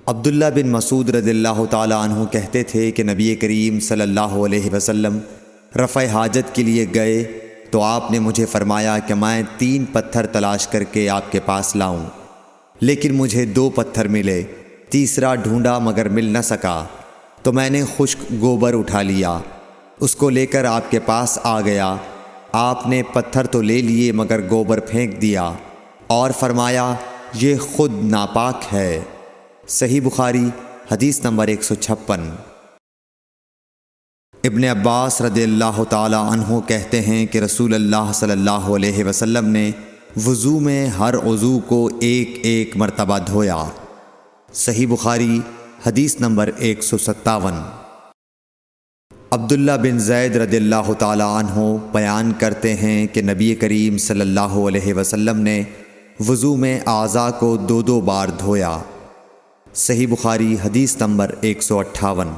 عبداللہ بن مسعود رضی اللہ تعالیٰ عنہ کہتے تھے کہ نبی کریم صلی اللہ علیہ وسلم رفع حاجت کے لیے گئے تو آپ نے مجھے فرمایا کہ میں 3 پتھر تلاش کر کے آپ کے پاس لاؤں، لیکن مجھے 2 پتھر ملے، تیسرا ڈھونڈا مگر مل نہ سکا، تو میں نے خشک گوبر اٹھا لیا، اس کو لے کر آپ کے پاس آ گیا۔ آپ نے پتھر تو لے لیے مگر گوبر پھینک دیا اور فرمایا یہ خود ناپاک ہے۔ صحیح بخاری حدیث نمبر 156۔ ابن عباس رضی اللہ تعالی عنہ کہتے ہیں کہ رسول اللہ صلی اللہ علیہ وسلم نے وضو میں ہر عضو کو 1 مرتبہ دھویا۔ صحیح بخاری حدیث نمبر 157۔ عبداللہ بن زید رضی اللہ تعالی عنہ بیان کرتے ہیں کہ نبی کریم صلی اللہ علیہ وسلم نے وضو میں اعضاء کو 2 بار دھویا۔ صحیح بخاری حدیث نمبر 158۔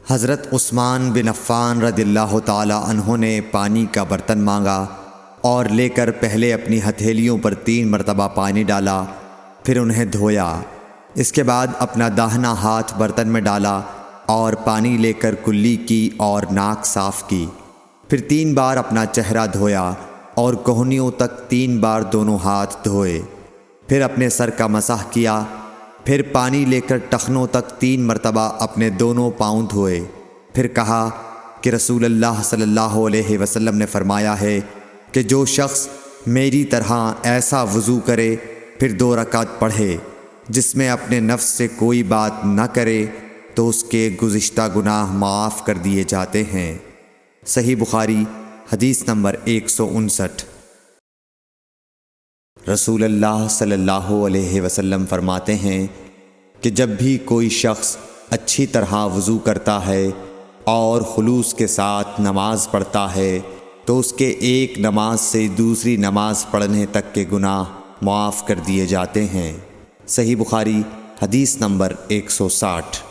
حضرت عثمان بن عفان رضی اللہ تعالی عنہ نے پانی کا برتن مانگا اور لے کر پہلے اپنی ہتھیلیوں پر 3 مرتبہ پانی ڈالا، پھر انہیں دھویا۔ اس کے بعد اپنا داہنا ہاتھ برتن میں ڈالا اور پانی لے کر کلی کی اور ناک صاف کی، پھر 3 بار اپنا چہرہ دھویا اور کوہنیوں تک 3 بار دونوں ہاتھ دھوئے، پھر اپنے سر کا مسح کیا، پھر پانی لے کر ٹخنوں تک 3 مرتبہ اپنے دونوں پاؤں دھوئے، پھر کہا کہ رسول اللہ صلی اللہ علیہ وسلم نے فرمایا ہے کہ جو شخص میری طرح ایسا وضو کرے پھر 2 رکعت پڑھے جس میں اپنے نفس سے کوئی بات نہ کرے تو اس کے گزشتہ گناہ معاف کر دیے جاتے ہیں۔ صحیح بخاری حدیث نمبر 159۔ رسول اللہ صلی اللہ علیہ وسلم فرماتے ہیں کہ جب بھی کوئی شخص اچھی طرح وضو کرتا ہے اور خلوص کے ساتھ نماز پڑھتا ہے تو اس کے ایک نماز سے دوسری نماز پڑھنے تک کے گناہ معاف کر دیے جاتے ہیں۔ صحیح بخاری حدیث نمبر 160۔